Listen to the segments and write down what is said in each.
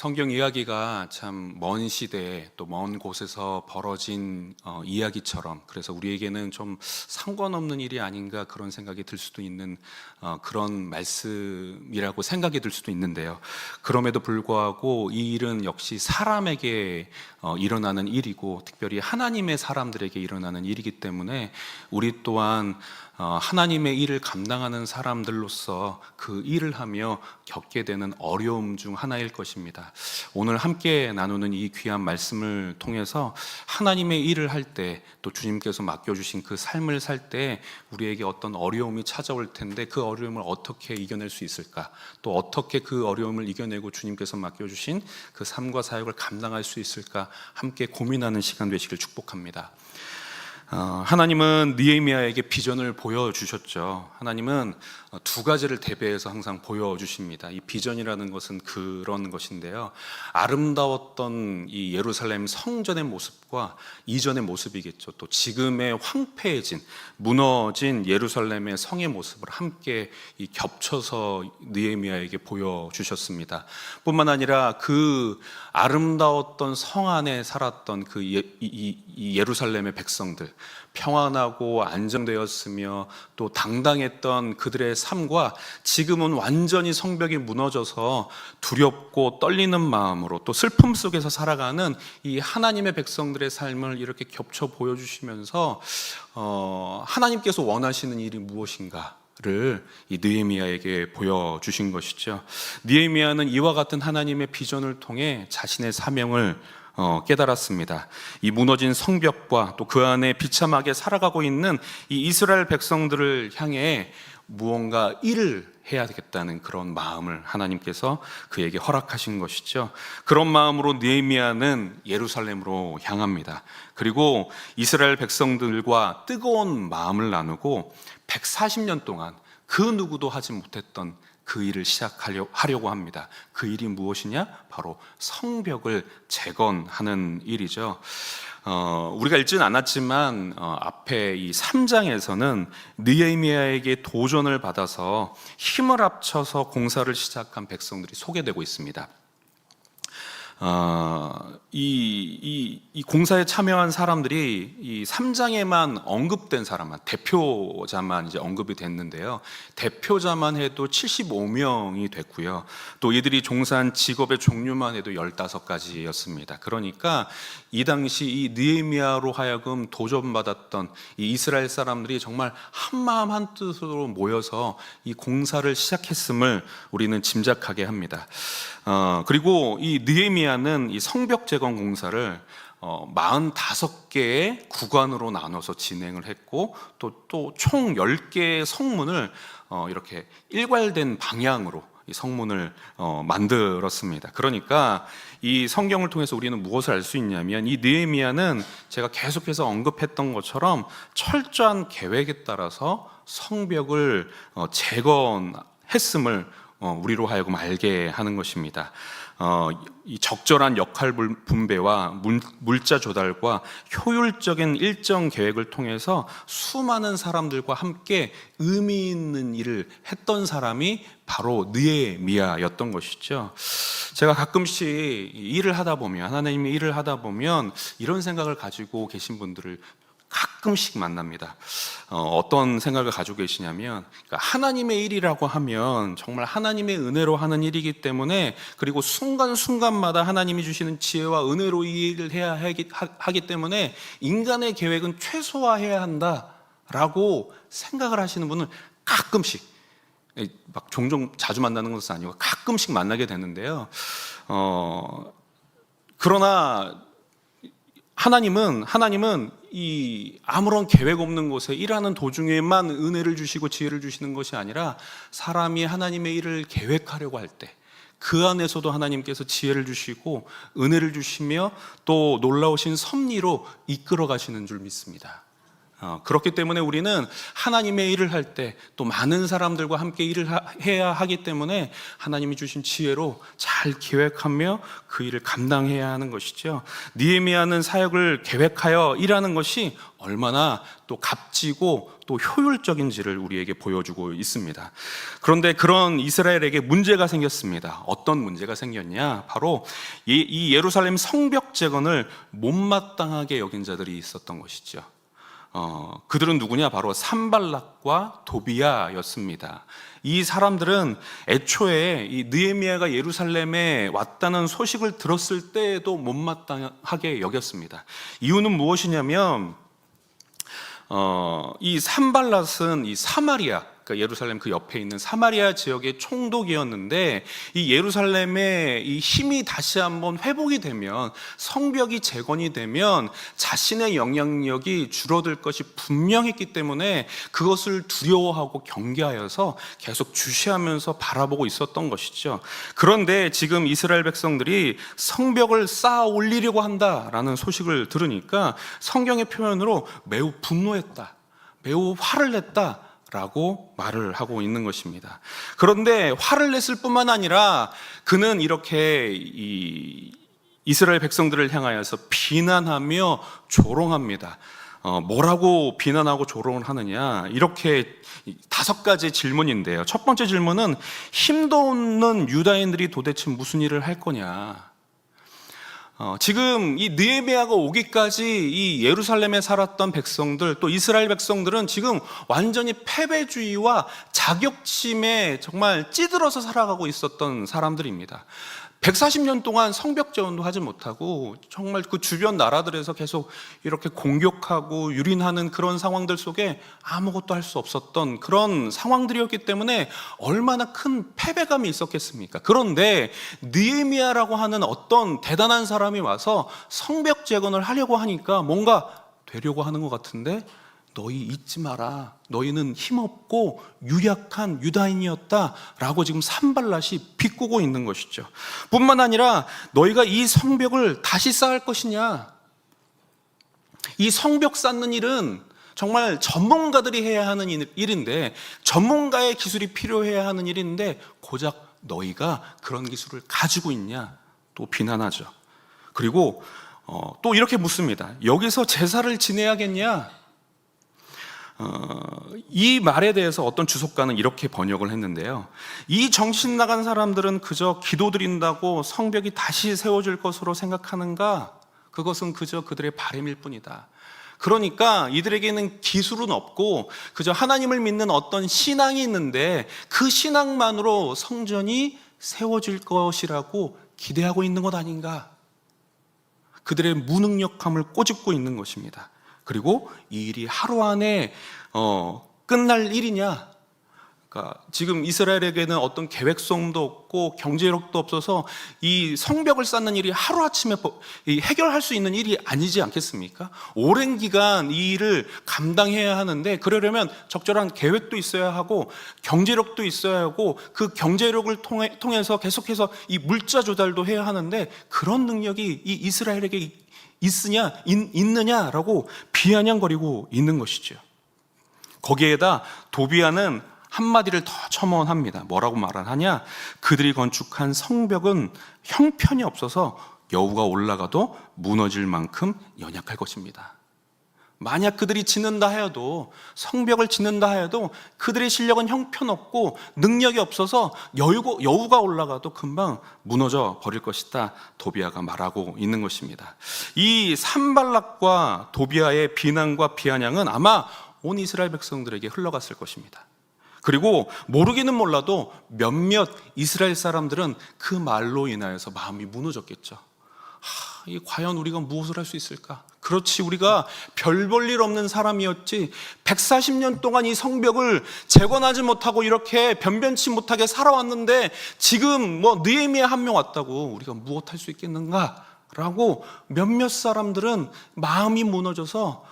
성경 이야기가 참 먼 시대에 또 먼 곳에서 벌어진 이야기처럼, 그래서 우리에게는 좀 상관없는 일이 아닌가 그런 생각이 들 수도 있는 그런 말씀이라고 생각이 들 수도 있는데요. 그럼에도 불구하고 이 일은 역시 사람에게 일어나는 일이고, 특별히 하나님의 사람들에게 일어나는 일이기 때문에 우리 또한 하나님의 일을 감당하는 사람들로서 그 일을 하며 겪게 되는 어려움 중 하나일 것입니다. 오늘 함께 나누는 이 귀한 말씀을 통해서 하나님의 일을 할 때, 또 주님께서 맡겨주신 그 삶을 살 때 우리에게 어떤 어려움이 찾아올 텐데 그 어려움을 어떻게 이겨낼 수 있을까, 또 어떻게 그 어려움을 이겨내고 주님께서 맡겨주신 그 삶과 사역을 감당할 수 있을까 함께 고민하는 시간 되시길 축복합니다. 하나님은 느헤미야에게 비전을 보여주셨죠. 하나님은 두 가지를 대비해서 항상 보여주십니다. 이 비전이라는 것은 그런 것인데요, 아름다웠던 이 예루살렘 성전의 모습과 이전의 모습이겠죠. 또 지금의 황폐해진, 무너진 예루살렘의 성의 모습을 함께 겹쳐서 느헤미야에게 보여주셨습니다. 뿐만 아니라 그 아름다웠던 성 안에 살았던 그 예루살렘의 백성들, 평안하고 안정되었으며 또 당당했던 그들의 삶과 지금은 완전히 성벽이 무너져서 두렵고 떨리는 마음으로 또 슬픔 속에서 살아가는 이 하나님의 백성들의 삶을 이렇게 겹쳐 보여주시면서 하나님께서 원하시는 일이 무엇인가를 이 느헤미야에게 보여주신 것이죠. 느헤미야는 이와 같은 하나님의 비전을 통해 자신의 사명을 깨달았습니다. 이 무너진 성벽과 또 그 안에 비참하게 살아가고 있는 이 이스라엘 백성들을 향해 무언가 일을 해야 되겠다는 그런 마음을 하나님께서 그에게 허락하신 것이죠. 그런 마음으로 느헤미야는 예루살렘으로 향합니다. 그리고 이스라엘 백성들과 뜨거운 마음을 나누고 140년 동안 그 누구도 하지 못했던 그 일을 시작하려고 합니다. 그 일이 무엇이냐? 바로 성벽을 재건하는 일이죠. 우리가 읽지는 않았지만 앞에 이 3장에서는 느헤미야에게 도전을 받아서 힘을 합쳐서 공사를 시작한 백성들이 소개되고 있습니다. 이 공사에 참여한 사람들이 이 3장에만 언급된 사람만, 대표자만 이제 언급이 됐는데요. 대표자만 해도 75명이 됐고요. 또 이들이 종사한 직업의 종류만 해도 15가지였습니다. 그러니까 이 당시 이 느헤미야로 하여금 도전받았던 이 이스라엘 사람들이 정말 한마음 한뜻으로 모여서 이 공사를 시작했음을 우리는 짐작하게 합니다. 그리고 이 느헤미야는 이 성벽 재건 공사를 45개의 구간으로 나눠서 진행을 했고, 또 총 10개의 성문을 이렇게 일괄된 방향으로 이 성문을 만들었습니다. 그러니까 이 성경을 통해서 우리는 무엇을 알 수 있냐면, 이 느헤미야는 제가 계속해서 언급했던 것처럼 철저한 계획에 따라서 성벽을 재건했음을 우리로 하여금 알게 하는 것입니다. 이 적절한 역할 분배와 물자 조달과 효율적인 일정 계획을 통해서 수많은 사람들과 함께 의미 있는 일을 했던 사람이 바로 느헤미야였던 것이죠. 제가 가끔씩 일을 하다 보면, 하나님의 일을 하다 보면 이런 생각을 가지고 계신 분들을 가끔씩 만납니다. 어떤 생각을 가지고 계시냐면, 그러니까 하나님의 일이라고 하면 정말 하나님의 은혜로 하는 일이기 때문에, 그리고 순간순간마다 하나님이 주시는 지혜와 은혜로 이 일을 해야 하기 때문에 인간의 계획은 최소화해야 한다라고 생각을 하시는 분은 가끔씩, 막 종종 자주 만나는 것은 아니고 가끔씩 만나게 되는데요. 그러나 하나님은 이 아무런 계획 없는 곳에 일하는 도중에만 은혜를 주시고 지혜를 주시는 것이 아니라, 사람이 하나님의 일을 계획하려고 할 때 그 안에서도 하나님께서 지혜를 주시고 은혜를 주시며 또 놀라우신 섭리로 이끌어 가시는 줄 믿습니다. 그렇기 때문에 우리는 하나님의 일을 할 때 또 많은 사람들과 함께 일을 해야 하기 때문에 하나님이 주신 지혜로 잘 계획하며 그 일을 감당해야 하는 것이죠. 느헤미야는 사역을 계획하여 일하는 것이 얼마나 또 값지고 또 효율적인지를 우리에게 보여주고 있습니다. 그런데 그런 이스라엘에게 문제가 생겼습니다. 어떤 문제가 생겼냐? 바로 이 예루살렘 성벽 재건을 못마땅하게 여긴 자들이 있었던 것이죠. 그들은 누구냐? 바로 산발락과 도비야였습니다. 이 사람들은 애초에 이 느헤미야가 예루살렘에 왔다는 소식을 들었을 때에도 못마땅하게 여겼습니다. 이유는 무엇이냐면 이 산발랏은 이 사마리아, 그러니까 예루살렘 그 옆에 있는 사마리아 지역의 총독이었는데, 이 예루살렘의 이 힘이 다시 한번 회복이 되면, 성벽이 재건이 되면 자신의 영향력이 줄어들 것이 분명했기 때문에 그것을 두려워하고 경계하여서 계속 주시하면서 바라보고 있었던 것이죠. 그런데 지금 이스라엘 백성들이 성벽을 쌓아 올리려고 한다라는 소식을 들으니까 성경의 표현으로 매우 분노했다, 매우 화를 냈다 라고 말을 하고 있는 것입니다. 그런데 화를 냈을 뿐만 아니라 그는 이렇게 이스라엘 백성들을 향하여서 비난하며 조롱합니다. 뭐라고 비난하고 조롱을 하느냐? 이렇게 5가지 질문인데요. 첫 번째 질문은, 힘도 없는 유다인들이 도대체 무슨 일을 할 거냐? 지금 이 느헤미야가 오기까지 이 예루살렘에 살았던 백성들, 또 이스라엘 백성들은 지금 완전히 패배주의와 자격심에 정말 찌들어서 살아가고 있었던 사람들입니다. 140년 동안 성벽 재건도 하지 못하고 정말 그 주변 나라들에서 계속 이렇게 공격하고 유린하는 그런 상황들 속에 아무것도 할 수 없었던 그런 상황들이었기 때문에 얼마나 큰 패배감이 있었겠습니까? 그런데 느헤미야라고 하는 어떤 대단한 사람이 와서 성벽 재건을 하려고 하니까 뭔가 되려고 하는 것 같은데, 너희 잊지 마라, 너희는 힘없고 유약한 유다인이었다라고 지금 산발랏이 비꼬고 있는 것이죠. 뿐만 아니라 너희가 이 성벽을 다시 쌓을 것이냐? 이 성벽 쌓는 일은 정말 전문가들이 해야 하는 일인데, 전문가의 기술이 필요해야 하는 일인데 고작 너희가 그런 기술을 가지고 있냐? 또 비난하죠. 그리고 또 이렇게 묻습니다. 여기서 제사를 지내야겠냐? 이 말에 대해서 어떤 주석가는 이렇게 번역을 했는데요. 이 정신 나간 사람들은 그저 기도드린다고 성벽이 다시 세워질 것으로 생각하는가? 그것은 그저 그들의 바람일 뿐이다. 그러니까 이들에게는 기술은 없고 그저 하나님을 믿는 어떤 신앙이 있는데 그 신앙만으로 성전이 세워질 것이라고 기대하고 있는 것 아닌가? 그들의 무능력함을 꼬집고 있는 것입니다. 그리고 이 일이 하루 안에 끝날 일이냐? 그러니까 지금 이스라엘에게는 어떤 계획성도 없고 경제력도 없어서 이 성벽을 쌓는 일이 하루아침에 해결할 수 있는 일이 아니지 않겠습니까? 오랜 기간 이 일을 감당해야 하는데, 그러려면 적절한 계획도 있어야 하고 경제력도 있어야 하고 그 경제력을 통해서 계속해서 이 물자 조달도 해야 하는데, 그런 능력이 이 이스라엘에게 있느냐라고 비아냥거리고 있는 것이죠. 거기에다 도비야는 한마디를 더 첨언합니다. 뭐라고 말을 하냐? 그들이 건축한 성벽은 형편이 없어서 여우가 올라가도 무너질 만큼 연약할 것입니다. 만약 그들이 짓는다 하여도, 성벽을 짓는다 하여도 그들의 실력은 형편없고 능력이 없어서 여우가 올라가도 금방 무너져 버릴 것이다, 도비야가 말하고 있는 것입니다. 이 산발락과 도비야의 비난과 비아냥은 아마 온 이스라엘 백성들에게 흘러갔을 것입니다. 그리고 모르기는 몰라도 몇몇 이스라엘 사람들은 그 말로 인하여서 마음이 무너졌겠죠. 과연 우리가 무엇을 할 수 있을까? 그렇지, 우리가 별 볼 일 없는 사람이었지, 140년 동안 이 성벽을 재건하지 못하고 이렇게 변변치 못하게 살아왔는데 지금 느헤미야 한 명 왔다고 우리가 무엇 할 수 있겠는가? 라고 몇몇 사람들은 마음이 무너져서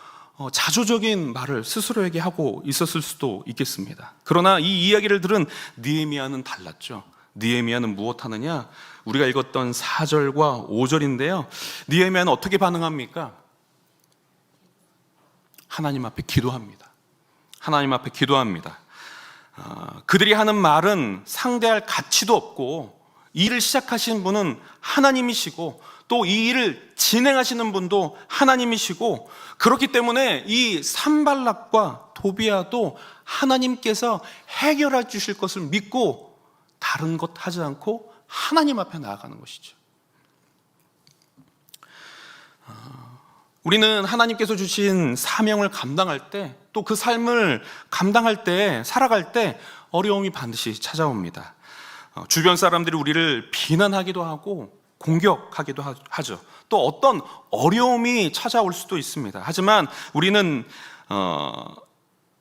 자조적인 말을 스스로에게 하고 있었을 수도 있겠습니다. 그러나 이 이야기를 들은 느헤미야는 달랐죠. 느헤미야는 무엇 하느냐? 우리가 읽었던 4절과 5절인데요. 느헤미야는 어떻게 반응합니까? 하나님 앞에 기도합니다. 하나님 앞에 기도합니다. 그들이 하는 말은 상대할 가치도 없고, 이 일을 시작하신 분은 하나님이시고 또 이 일을 진행하시는 분도 하나님이시고, 그렇기 때문에 이 산발락과 도비아도 하나님께서 해결해 주실 것을 믿고 다른 것 하지 않고 하나님 앞에 나아가는 것이죠. 우리는 하나님께서 주신 사명을 감당할 때, 또 그 삶을 감당할 때, 살아갈 때 어려움이 반드시 찾아옵니다. 주변 사람들이 우리를 비난하기도 하고 공격하기도 하죠. 또 어떤 어려움이 찾아올 수도 있습니다. 하지만 우리는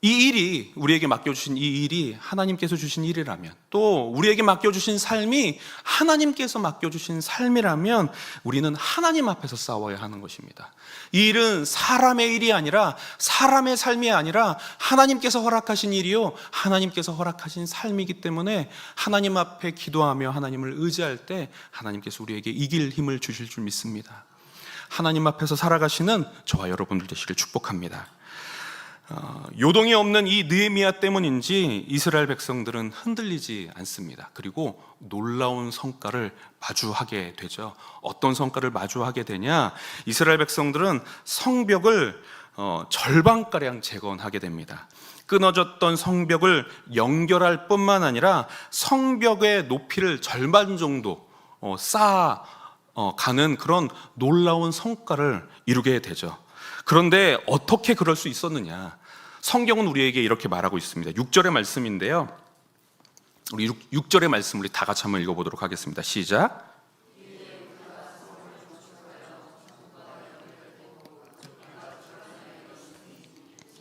이 일이, 우리에게 맡겨주신 이 일이 하나님께서 주신 일이라면, 또 우리에게 맡겨주신 삶이 하나님께서 맡겨주신 삶이라면 우리는 하나님 앞에서 싸워야 하는 것입니다. 이 일은 사람의 일이 아니라, 사람의 삶이 아니라 하나님께서 허락하신 일이요, 하나님께서 허락하신 삶이기 때문에 하나님 앞에 기도하며 하나님을 의지할 때 하나님께서 우리에게 이길 힘을 주실 줄 믿습니다. 하나님 앞에서 살아가시는 저와 여러분들 되시길 축복합니다. 요동이 없는 이 느헤미야 때문인지 이스라엘 백성들은 흔들리지 않습니다. 그리고 놀라운 성과를 마주하게 되죠. 어떤 성과를 마주하게 되냐? 이스라엘 백성들은 성벽을 절반가량 재건하게 됩니다. 끊어졌던 성벽을 연결할 뿐만 아니라 성벽의 높이를 절반 정도 쌓아가는 그런 놀라운 성과를 이루게 되죠. 그런데 어떻게 그럴 수 있었느냐? 성경은 우리에게 이렇게 말하고 있습니다. 6절의 말씀인데요. 우리 6절의 말씀 우리 다 같이 한번 읽어보도록 하겠습니다. 시작.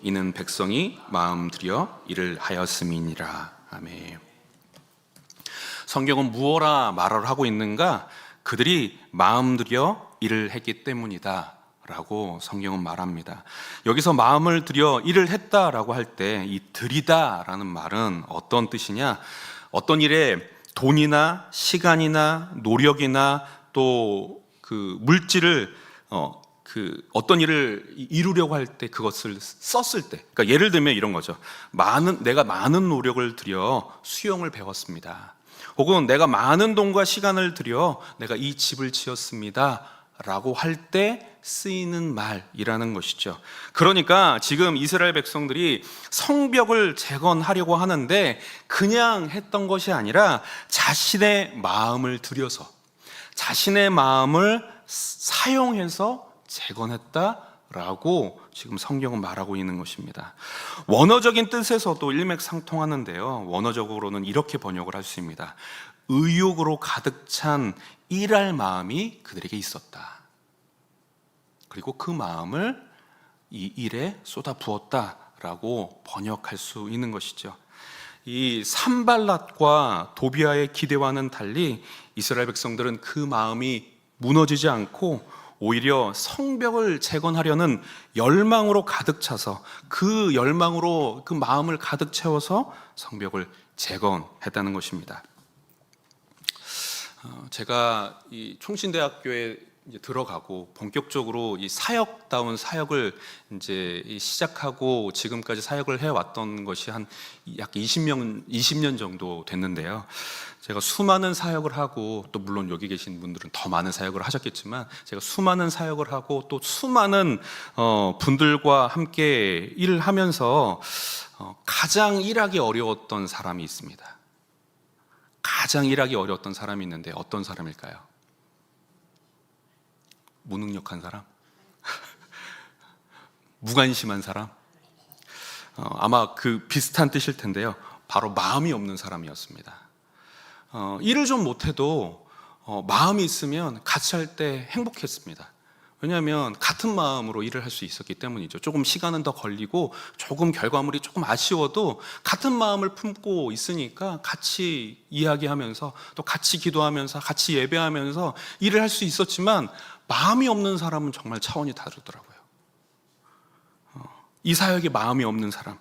이는 백성이 마음 들여 일을 하였음이니라. 아멘. 성경은 무엇라 말을 하고 있는가? 그들이 마음 들여 일을 했기 때문이다 라고 성경은 말합니다. 여기서 마음을 들여 일을 했다라고 할 때 이 들이다라는 말은 어떤 뜻이냐? 어떤 일에 돈이나 시간이나 노력이나 또 그 물질을 어떤 일을 이루려고 할 때 그것을 썼을 때, 그러니까 예를 들면 이런 거죠. 내가 많은 노력을 들여 수영을 배웠습니다. 혹은 내가 많은 돈과 시간을 들여 내가 이 집을 지었습니다 라고 할 때 쓰이는 말이라는 것이죠. 그러니까 지금 이스라엘 백성들이 성벽을 재건하려고 하는데 그냥 했던 것이 아니라 자신의 마음을 들여서, 자신의 마음을 사용해서 재건했다라고 지금 성경은 말하고 있는 것입니다. 원어적인 뜻에서도 일맥상통하는데요. 원어적으로는 이렇게 번역을 할 수 있습니다. 의욕으로 가득 찬 일할 마음이 그들에게 있었다. 그리고 그 마음을 이 일에 쏟아 부었다라고 번역할 수 있는 것이죠. 이 산발랏과 도비아의 기대와는 달리 이스라엘 백성들은 그 마음이 무너지지 않고 오히려 성벽을 재건하려는 열망으로 가득 차서, 그 열망으로 그 마음을 가득 채워서 성벽을 재건했다는 것입니다. 제가 이 총신대학교에 이제 들어가고 본격적으로 이 사역다운 사역을 이제 시작하고 지금까지 사역을 해왔던 것이 한 약 20년 정도 됐는데요. 제가 수많은 사역을 하고, 또 물론 여기 계신 분들은 더 많은 사역을 하셨겠지만, 제가 수많은 사역을 하고 또 수많은 분들과 함께 일을 하면서 가장 일하기 어려웠던 사람이 있습니다. 가장 일하기 어려웠던 사람이 있는데 어떤 사람일까요? 무능력한 사람? 무관심한 사람? 아마 그 비슷한 뜻일 텐데요. 바로 마음이 없는 사람이었습니다. 일을 좀 못해도 마음이 있으면 같이 할 때 행복했습니다. 왜냐하면 같은 마음으로 일을 할 수 있었기 때문이죠. 조금 시간은 더 걸리고 조금 결과물이 조금 아쉬워도 같은 마음을 품고 있으니까 같이 이야기하면서 또 같이 기도하면서 같이 예배하면서 일을 할 수 있었지만, 마음이 없는 사람은 정말 차원이 다르더라고요. 이 사역에 마음이 없는 사람,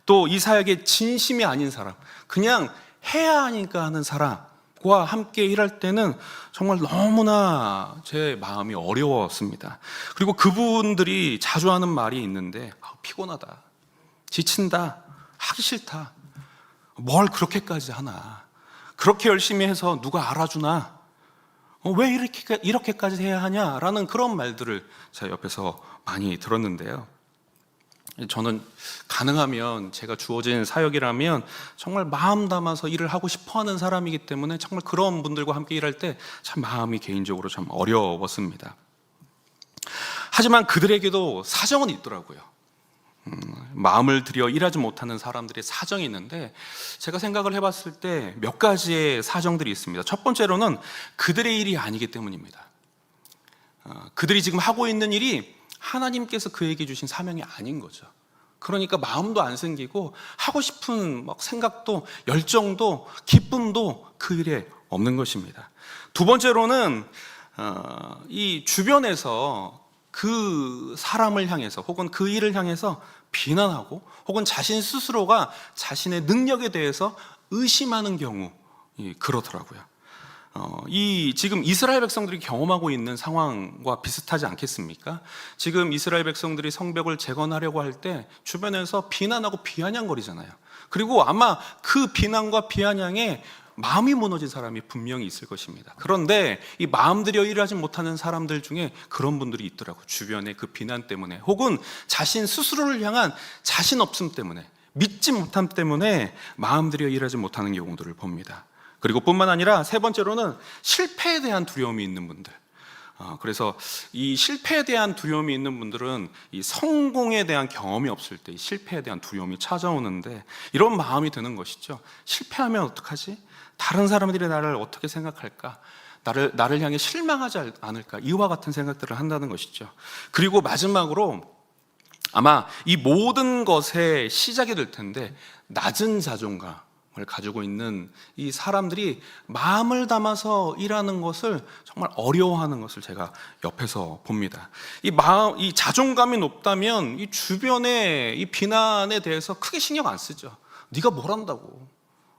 또 이 사역에 진심이 아닌 사람, 그냥 해야 하니까 하는 사람, 과 함께 일할 때는 정말 너무나 제 마음이 어려웠습니다. 그리고 그분들이 자주 하는 말이 있는데, 피곤하다, 지친다, 하기 싫다, 뭘 그렇게까지 하나, 그렇게 열심히 해서 누가 알아주나, 왜 이렇게까지 해야 하냐라는 그런 말들을 제가 옆에서 많이 들었는데요. 저는 가능하면 제가 주어진 사역이라면 정말 마음 담아서 일을 하고 싶어하는 사람이기 때문에 정말 그런 분들과 함께 일할 때 참 마음이 개인적으로 참 어려웠습니다. 하지만 그들에게도 사정은 있더라고요. 마음을 들여 일하지 못하는 사람들의 사정이 있는데, 제가 생각을 해봤을 때 몇 가지의 사정들이 있습니다. 첫 번째로는 그들의 일이 아니기 때문입니다. 그들이 지금 하고 있는 일이 하나님께서 그에게 주신 사명이 아닌 거죠. 그러니까 마음도 안 생기고 하고 싶은 생각도, 열정도, 기쁨도 그 일에 없는 것입니다. 두 번째로는 이 주변에서 그 사람을 향해서 혹은 그 일을 향해서 비난하고, 혹은 자신 스스로가 자신의 능력에 대해서 의심하는 경우, 그러더라고요. 이 지금 이스라엘 백성들이 경험하고 있는 상황과 비슷하지 않겠습니까? 지금 이스라엘 백성들이 성벽을 재건하려고 할 때 주변에서 비난하고 비아냥거리잖아요. 그리고 아마 그 비난과 비아냥에 마음이 무너진 사람이 분명히 있을 것입니다. 그런데 이 마음 들여 일하지 못하는 사람들 중에 그런 분들이 있더라고요. 주변의 그 비난 때문에, 혹은 자신 스스로를 향한 자신 없음 때문에, 믿지 못함 때문에 마음 들여 일하지 못하는 경우들을 봅니다. 그리고 뿐만 아니라 세 번째로는 실패에 대한 두려움이 있는 분들. 그래서 이 실패에 대한 두려움이 있는 분들은 이 성공에 대한 경험이 없을 때 이 실패에 대한 두려움이 찾아오는데, 이런 마음이 드는 것이죠. 실패하면 어떡하지? 다른 사람들이 나를 어떻게 생각할까? 나를 향해 실망하지 않을까? 이와 같은 생각들을 한다는 것이죠. 그리고 마지막으로 아마 이 모든 것의 시작이 될 텐데, 낮은 자존감을 가지고 있는 이 사람들이 마음을 담아서 일하는 것을 정말 어려워하는 것을 제가 옆에서 봅니다. 이 자존감이 높다면 이 주변의 이 비난에 대해서 크게 신경 안 쓰죠. 네가 뭘 한다고,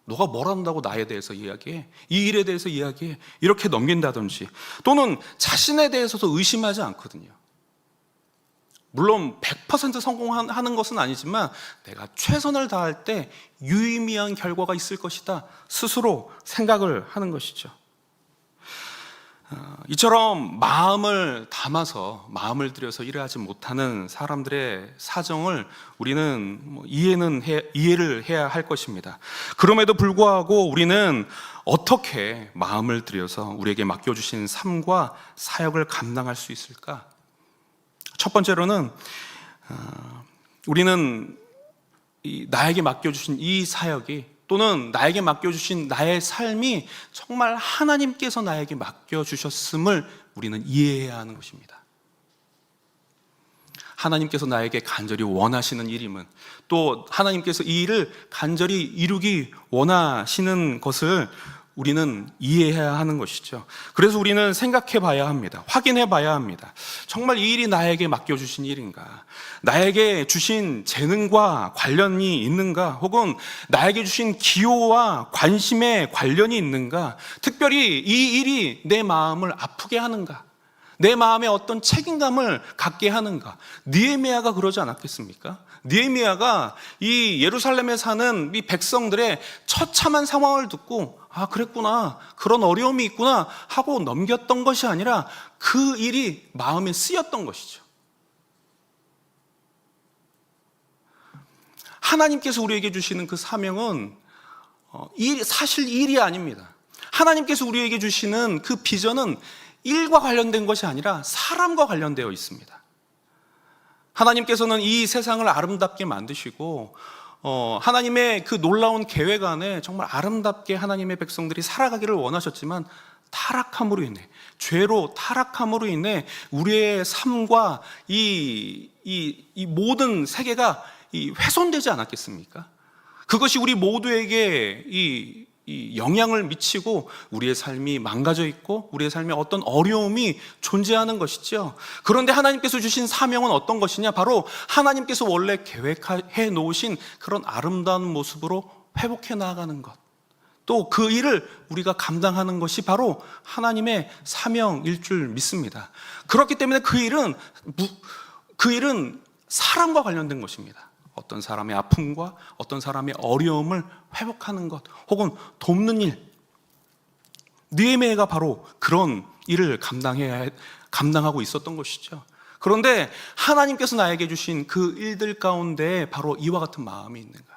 너가 뭘 한다고 나에 대해서 이야기해, 이 일에 대해서 이야기해, 이렇게 넘긴다든지, 또는 자신에 대해서도 의심하지 않거든요. 물론 100% 성공하는 것은 아니지만 내가 최선을 다할 때 유의미한 결과가 있을 것이다, 스스로 생각을 하는 것이죠. 이처럼 마음을 담아서, 마음을 들여서 일을 하지 못하는 사람들의 사정을 우리는 이해를 해야 할 것입니다. 그럼에도 불구하고 우리는 어떻게 마음을 들여서 우리에게 맡겨주신 삶과 사역을 감당할 수 있을까? 첫 번째로는 우리는 나에게 맡겨주신 이 사역이, 또는 나에게 맡겨주신 나의 삶이 정말 하나님께서 나에게 맡겨주셨음을 우리는 이해해야 하는 것입니다. 하나님께서 나에게 간절히 원하시는 일임은, 또 하나님께서 이 일을 간절히 이루기 원하시는 것을 우리는 이해해야 하는 것이죠. 그래서 우리는 생각해 봐야 합니다. 확인해 봐야 합니다. 정말 이 일이 나에게 맡겨주신 일인가? 나에게 주신 재능과 관련이 있는가? 혹은 나에게 주신 기호와 관심에 관련이 있는가? 특별히 이 일이 내 마음을 아프게 하는가? 내 마음에 어떤 책임감을 갖게 하는가? 느헤미야가 그러지 않았겠습니까? 느헤미야가 이 예루살렘에 사는 이 백성들의 처참한 상황을 듣고, 그랬구나, 그런 어려움이 있구나 하고 넘겼던 것이 아니라 그 일이 마음에 쓰였던 것이죠. 하나님께서 우리에게 주시는 그 사명은 사실 일이 아닙니다. 하나님께서 우리에게 주시는 그 비전은 일과 관련된 것이 아니라 사람과 관련되어 있습니다. 하나님께서는 이 세상을 아름답게 만드시고, 하나님의 그 놀라운 계획 안에 정말 아름답게 하나님의 백성들이 살아가기를 원하셨지만, 타락함으로 인해, 죄로 타락함으로 인해 우리의 삶과 이 모든 세계가 훼손되지 않았겠습니까? 그것이 우리 모두에게 이 영향을 미치고 우리의 삶이 망가져 있고 우리의 삶에 어떤 어려움이 존재하는 것이죠. 그런데 하나님께서 주신 사명은 어떤 것이냐? 바로 하나님께서 원래 계획해 놓으신 그런 아름다운 모습으로 회복해 나아가는 것, 또 그 일을 우리가 감당하는 것이 바로 하나님의 사명일 줄 믿습니다. 그렇기 때문에 그 일은 사람과 관련된 것입니다. 어떤 사람의 아픔과 어떤 사람의 어려움을 회복하는 것, 혹은 돕는 일. 느헤미야가 바로 그런 일을 감당하고 있었던 것이죠. 그런데 하나님께서 나에게 주신 그 일들 가운데 바로 이와 같은 마음이 있는가?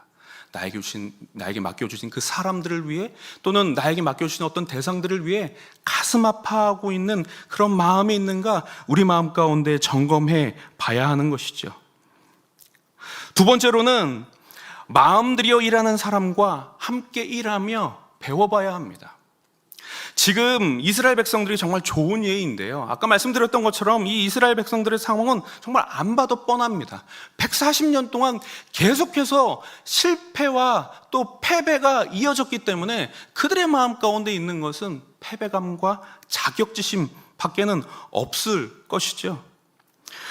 나에게 맡겨주신 그 사람들을 위해, 또는 나에게 맡겨주신 어떤 대상들을 위해 가슴 아파하고 있는 그런 마음이 있는가? 우리 마음 가운데 점검해 봐야 하는 것이죠. 두 번째로는 마음 들여 일하는 사람과 함께 일하며 배워봐야 합니다. 지금 이스라엘 백성들이 정말 좋은 예인데요, 아까 말씀드렸던 것처럼 이 이스라엘 백성들의 상황은 정말 안 봐도 뻔합니다. 140년 동안 계속해서 실패와 또 패배가 이어졌기 때문에 그들의 마음 가운데 있는 것은 패배감과 자격지심 밖에는 없을 것이죠.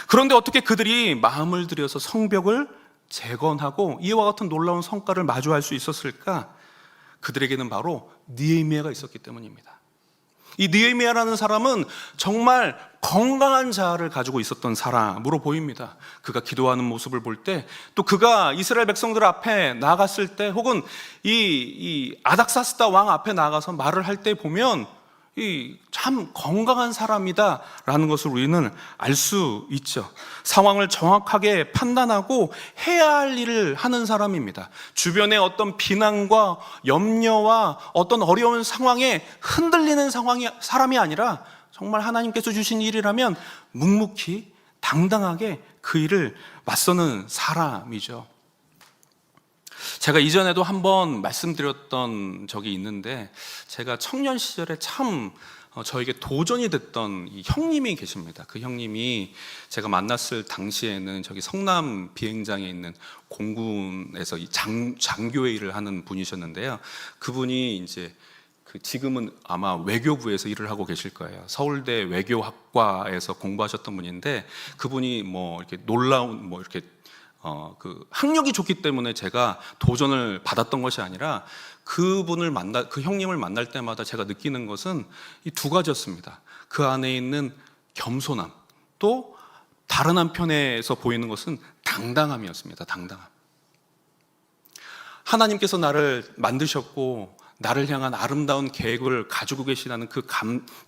그런데 어떻게 그들이 마음을 들여서 성벽을 재건하고 이와 같은 놀라운 성과를 마주할 수 있었을까? 그들에게는 바로 느헤미야가 있었기 때문입니다. 이 느헤미야라는 사람은 정말 건강한 자아를 가지고 있었던 사람으로 보입니다. 그가 기도하는 모습을 볼 때, 또 그가 이스라엘 백성들 앞에 나갔을 때, 혹은 이 아닥사스다 왕 앞에 나가서 말을 할 때 보면 참 건강한 사람이다라는 것을 우리는 알 수 있죠. 상황을 정확하게 판단하고 해야 할 일을 하는 사람입니다. 주변의 어떤 비난과 염려와 어떤 어려운 상황에 흔들리는 사람이 아니라 정말 하나님께서 주신 일이라면 묵묵히 당당하게 그 일을 맞서는 사람이죠. 제가 이전에도 한번 말씀드렸던 적이 있는데, 제가 청년 시절에 참 저에게 도전이 됐던 이 형님이 계십니다. 그 형님이 제가 만났을 당시에는 저기 성남 비행장에 있는 공군에서 이 장교의 일을 하는 분이셨는데요. 그분이 이제 지금은 아마 외교부에서 일을 하고 계실 거예요. 서울대 외교학과에서 공부하셨던 분인데, 그분이 이렇게 놀라운 이렇게 그 학력이 좋기 때문에 제가 도전을 받았던 것이 아니라, 그 형님을 만날 때마다 제가 느끼는 것은 이 두 가지였습니다. 그 안에 있는 겸손함, 또 다른 한편에서 보이는 것은 당당함이었습니다. 당당함. 하나님께서 나를 만드셨고 나를 향한 아름다운 계획을 가지고 계시다는 그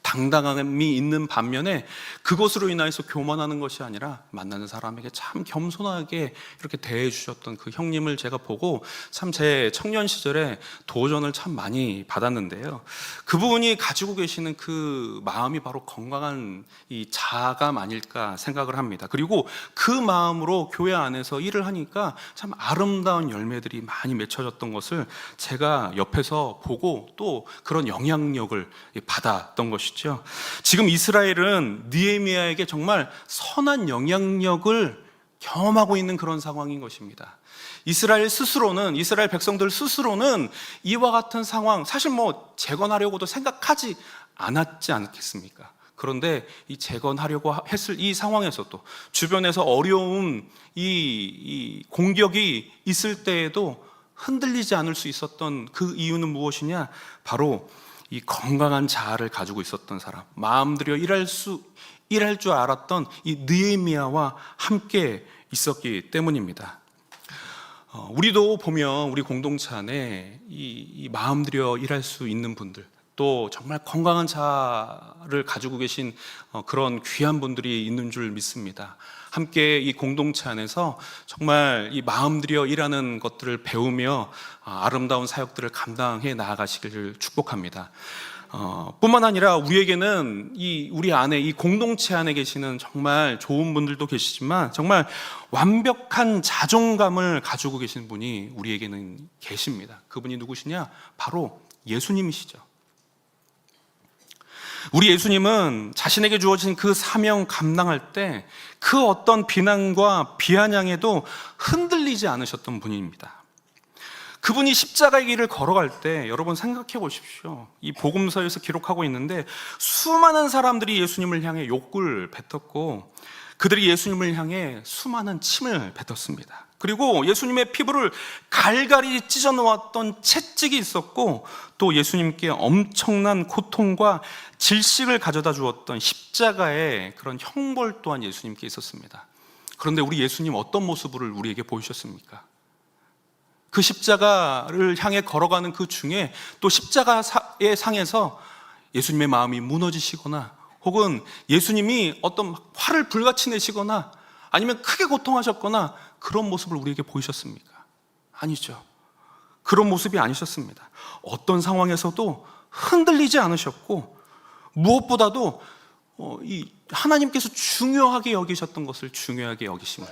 당당함이 있는 반면에, 그것으로 인하여서 교만하는 것이 아니라 만나는 사람에게 참 겸손하게 이렇게 대해 주셨던 그 형님을 제가 보고 참 제 청년 시절에 도전을 참 많이 받았는데요, 그분이 가지고 계시는 그 마음이 바로 건강한 이 자아감 아닐까 생각을 합니다. 그리고 그 마음으로 교회 안에서 일을 하니까 참 아름다운 열매들이 많이 맺혀졌던 것을 제가 옆에서 보고 또 그런 영향력을 받았던 것이죠. 지금 이스라엘은 느헤미야에게 정말 선한 영향력을 경험하고 있는 그런 상황인 것입니다. 이스라엘 백성들 스스로는 이와 같은 상황 사실 재건하려고도 생각하지 않았지 않겠습니까? 그런데 이 재건하려고 했을 이 상황에서도 주변에서 어려운 이 공격이 있을 때에도 흔들리지 않을 수 있었던 그 이유는 무엇이냐? 바로 이 건강한 자아를 가지고 있었던 사람, 마음 들여 일할 줄 알았던 이 느헤미야와 함께 있었기 때문입니다. 우리도 보면 우리 공동체 안에 이 마음 들여 일할 수 있는 분들, 또 정말 건강한 자아를 가지고 계신 그런 귀한 분들이 있는 줄 믿습니다. 함께 이 공동체 안에서 정말 이 마음 들여 일하는 것들을 배우며 아름다운 사역들을 감당해 나아가시기를 축복합니다. 뿐만 아니라 우리에게는 우리 안에 이 공동체 안에 계시는 정말 좋은 분들도 계시지만, 정말 완벽한 자존감을 가지고 계신 분이 우리에게는 계십니다. 그분이 누구시냐? 바로 예수님이시죠. 우리 예수님은 자신에게 주어진 그 사명 감당할 때 그 어떤 비난과 비아냥에도 흔들리지 않으셨던 분입니다. 그분이 십자가의 길을 걸어갈 때 여러분 생각해 보십시오. 이 복음서에서 기록하고 있는데 수많은 사람들이 예수님을 향해 욕을 뱉었고, 그들이 예수님을 향해 수많은 침을 뱉었습니다. 그리고 예수님의 피부를 갈갈이 찢어 놓았던 채찍이 있었고, 또 예수님께 엄청난 고통과 질식을 가져다 주었던 십자가의 그런 형벌 또한 예수님께 있었습니다. 그런데 우리 예수님 어떤 모습을 우리에게 보이셨습니까? 그 십자가를 향해 걸어가는 그 중에 또 십자가의 상에서 예수님의 마음이 무너지시거나, 혹은 예수님이 어떤 화를 불같이 내시거나, 아니면 크게 고통하셨거나 그런 모습을 우리에게 보이셨습니까? 아니죠. 그런 모습이 아니셨습니다. 어떤 상황에서도 흔들리지 않으셨고, 무엇보다도 하나님께서 중요하게 여기셨던 것을 중요하게 여기심을,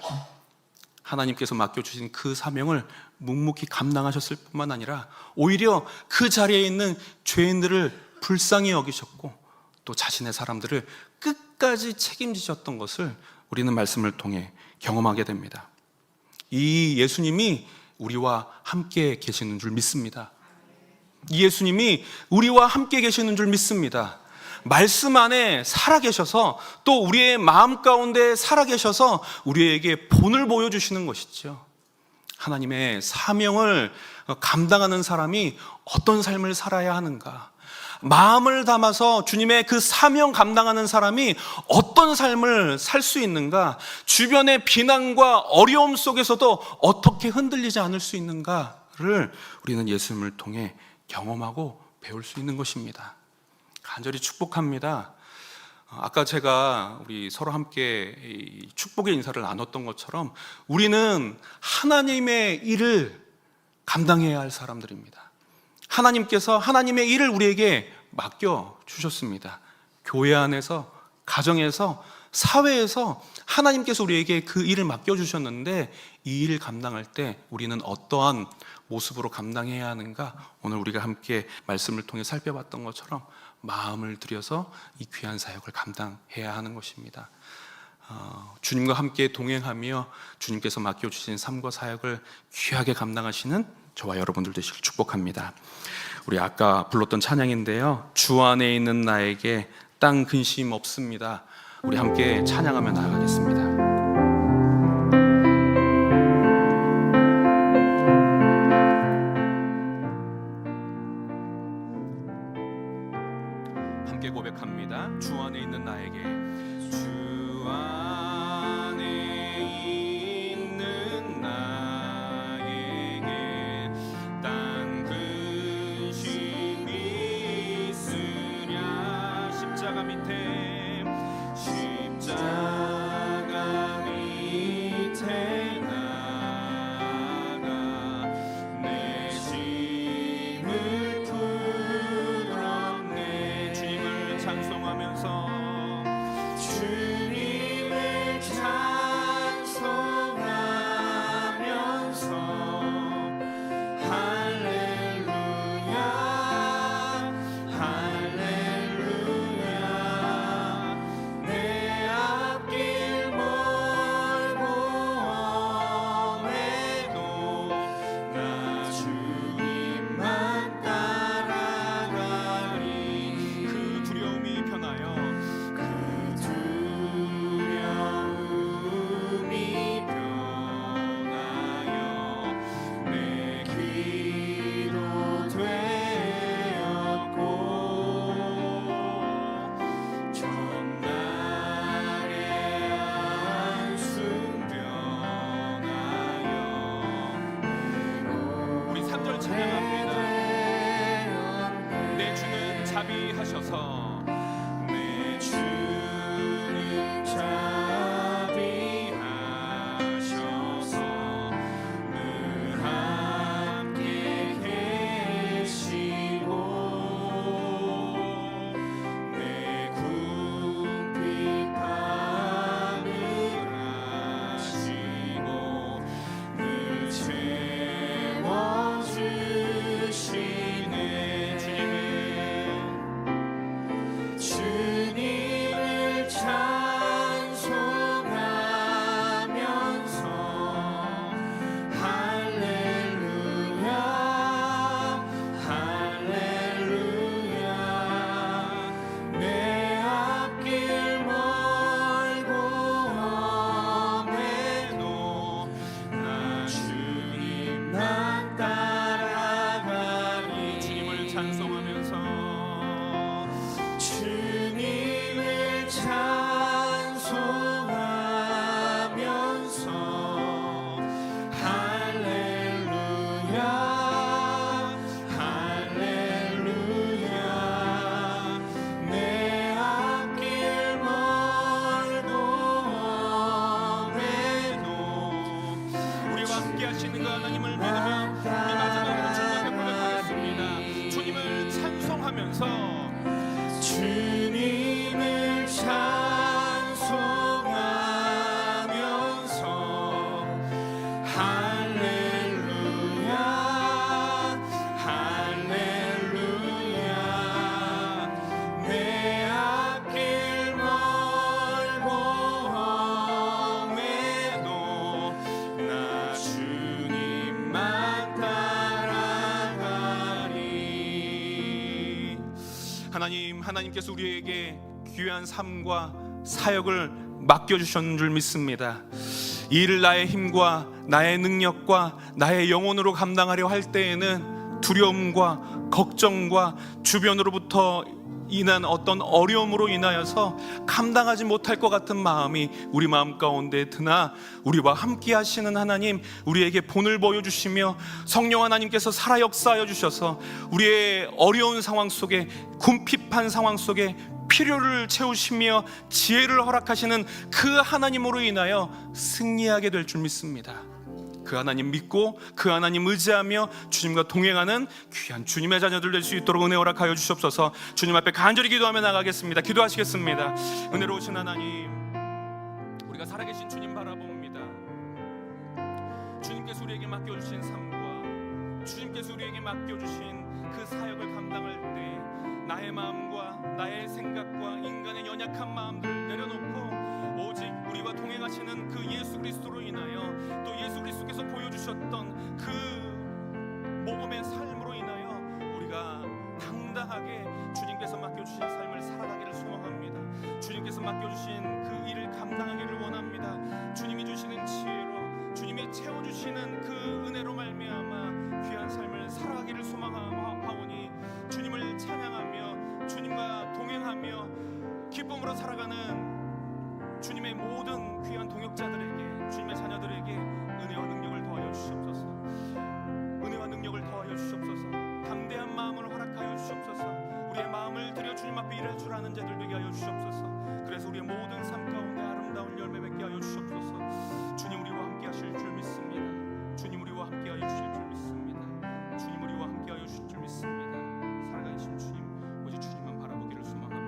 하나님께서 맡겨주신 그 사명을 묵묵히 감당하셨을 뿐만 아니라 오히려 그 자리에 있는 죄인들을 불쌍히 여기셨고, 또 자신의 사람들을 끝까지 책임지셨던 것을 우리는 말씀을 통해 경험하게 됩니다. 이 예수님이 우리와 함께 계시는 줄 믿습니다. 이 예수님이 우리와 함께 계시는 줄 믿습니다. 말씀 안에 살아계셔서, 또 우리의 마음 가운데 살아계셔서 우리에게 본을 보여주시는 것이죠. 하나님의 사명을 감당하는 사람이 어떤 삶을 살아야 하는가, 마음을 담아서 주님의 그 사명 감당하는 사람이 어떤 삶을 살 수 있는가, 주변의 비난과 어려움 속에서도 어떻게 흔들리지 않을 수 있는가를 우리는 예수님을 통해 경험하고 배울 수 있는 것입니다. 간절히 축복합니다. 아까 제가 우리 서로 함께 축복의 인사를 나눴던 것처럼 우리는 하나님의 일을 감당해야 할 사람들입니다. 하나님께서 하나님의 일을 우리에게 맡겨주셨습니다. 교회 안에서, 가정에서, 사회에서 하나님께서 우리에게 그 일을 맡겨주셨는데, 이 일을 감당할 때 우리는 어떠한 모습으로 감당해야 하는가, 오늘 우리가 함께 말씀을 통해 살펴봤던 것처럼 마음을 들여서 이 귀한 사역을 감당해야 하는 것입니다. 주님과 함께 동행하며 주님께서 맡겨주신 삶과 사역을 귀하게 감당하시는 저와 여러분들 되시길 축복합니다. 우리 아까 불렀던 찬양인데요, 주 안에 있는 나에게 땅 근심 없습니다. 우리 함께 찬양하며 나아가겠습니다. 함께 고백합니다. 주 안에 있는 나에게, 주 안에 있는 나에게 땅 근심이 있으랴. 십자가 밑에, 십자가 밑에 나가 내 짐을 풀었네. 주님을 찬송하면서, 주님을 찬송하면서 할렐루야 할렐루야. 내 앞길 멀고 험해도 나 주님만 따라가리. 그 두려움이 변하여, 그 두려움이 변하여 내 기도 되었고, 전날의 한숨 변하여. 우리 3절 찬양합니다. 내 주는 자비하셔서, 내 주는 자비하셔서 늘 함께 계시고, 내 궁핍함을 아시고 늘 채워주시네. 주님은 하나님께서 우리에게 귀한 삶과 사역을 맡겨주셨는 줄 믿습니다. 이 일을 나의 힘과 나의 능력과 나의 영혼으로 감당하려 할 때에는 두려움과 걱정과 주변으로부터 인한 어떤 어려움으로 인하여서 감당하지 못할 것 같은 마음이 우리 마음 가운데 드나, 우리와 함께 하시는 하나님, 우리에게 본을 보여주시며 성령 하나님께서 살아 역사하여 주셔서 우리의 어려운 상황 속에, 궁핍한 상황 속에 필요를 채우시며 지혜를 허락하시는 그 하나님으로 인하여 승리하게 될 줄 믿습니다. 그 하나님 믿고 그 하나님 의지하며 주님과 동행하는 귀한 주님의 자녀들 될 수 있도록 은혜 허락하여 주시옵소서. 주님 앞에 간절히 기도하며 나가겠습니다. 기도하시겠습니다. 은혜로우신 하나님, 우리가 살아계신 주님 바라봅니다. 주님께서 우리에게 맡겨주신 삶과 주님께서 우리에게 맡겨주신 그 사역을 감당할 때 나의 마음과 나의 생각과 인간의 연약한 마음들 내려놓고 오직 우리와 동행하시는 그 예수 그리스도로 인하여, 또 예수 그리스도께서 보여주셨던 그 모범의 삶으로 인하여 우리가 당당하게 주님께서 맡겨주신 삶을 살아가기를 소망합니다. 주님께서 맡겨주신 그 일을 감당하기를 원합니다. 주님이 주시는 지혜로, 주님이 채워주시는 그 은혜로 말미암아 귀한 삶을 살아가기를 소망하오니 주님을 찬양하며 주님과 동행하며 기쁨으로 살아가는 주님의 모든 귀한 동역자들에게, 주님의 자녀들에게 은혜와 능력을 더하여 주시옵소서. 은혜와 능력을 더하여 주시옵소서. 담대한 마음을 허락하여 주시옵소서. 우리의 마음을 들여 주님 앞에 일할 줄 아는 자들 되게 하여 주시옵소서. 그래서 우리의 모든 삶 가운데 아름다운 열매 맺게 하여 주시옵소서. 주님 우리와 함께 하실 줄 믿습니다. 주님 우리와 함께 하여 주실 줄 믿습니다. 주님 우리와 함께 하여 주실 줄 믿습니다. 살아계신 주님, 오직 주님만 바라보기를 소망합니다.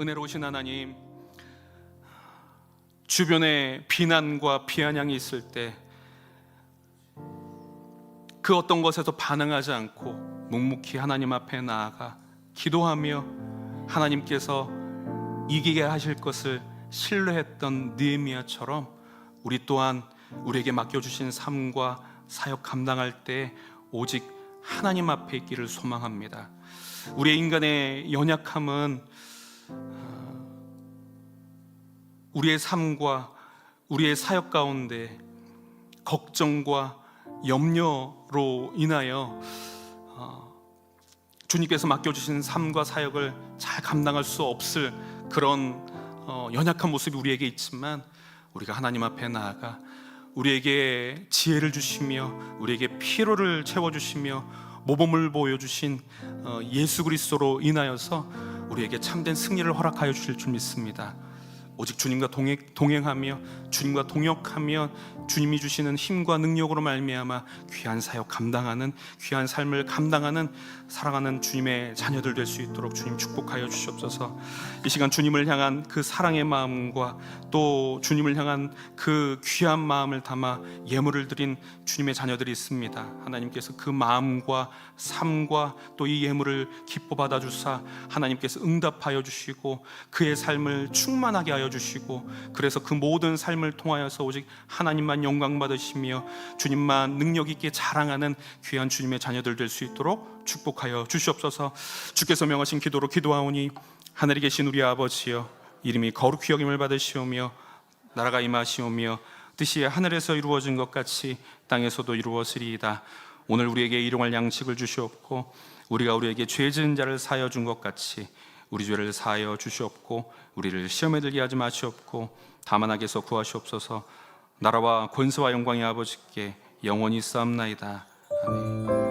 은혜로우신 하나님, 주변에 비난과 비아냥이 있을 때 그 어떤 것에도 반응하지 않고 묵묵히 하나님 앞에 나아가 기도하며 하나님께서 이기게 하실 것을 신뢰했던 느헤미야처럼 우리 또한 우리에게 맡겨주신 삶과 사역 감당할 때 오직 하나님 앞에 있기를 소망합니다. 우리의 인간의 연약함은 우리의 삶과 우리의 사역 가운데 걱정과 염려로 인하여 주님께서 맡겨주신 삶과 사역을 잘 감당할 수 없을 그런 연약한 모습이 우리에게 있지만, 우리가 하나님 앞에 나아가 우리에게 지혜를 주시며 우리에게 피로를 채워주시며 모범을 보여주신 예수 그리스도로 인하여서 우리에게 참된 승리를 허락하여 주실 줄 믿습니다. 오직 주님과 동행하며 주님과 동역하며 주님이 주시는 힘과 능력으로 말미암아 귀한 사역 감당하는, 귀한 삶을 감당하는 살아가는 주님의 자녀들 될 수 있도록 주님 축복하여 주시옵소서. 이 시간 주님을 향한 그 사랑의 마음과 또 주님을 향한 그 귀한 마음을 담아 예물을 드린 주님의 자녀들이 있습니다. 하나님께서 그 마음과 삶과 또 이 예물을 기뻐 받아 주사 하나님께서 응답하여 주시고 그의 삶을 충만하게 하여 주시고, 그래서 그 모든 삶을 통하여서 오직 하나님만 영광 받으시며 주님만 능력 있게 자랑하는 귀한 주님의 자녀들 될 수 있도록 축복하여 주시옵소서. 주께서 명하신 기도로 기도하오니 하늘에 계신 우리 아버지여, 이름이 거룩히 여김을 받으시오며 나라가 임하시오며 뜻이 하늘에서 이루어진 것 같이 땅에서도 이루어지리이다. 오늘 우리에게 일용할 양식을 주시옵고 우리가 우리에게 죄 지은 자를 사하여 준 것 같이 우리 죄를 사하여 주시옵고 우리를 시험에 들게 하지 마시옵고 다만 악에서 구하시옵소서. 나라와 권세와 영광이 아버지께 영원히 쌓옵나이다. 아멘.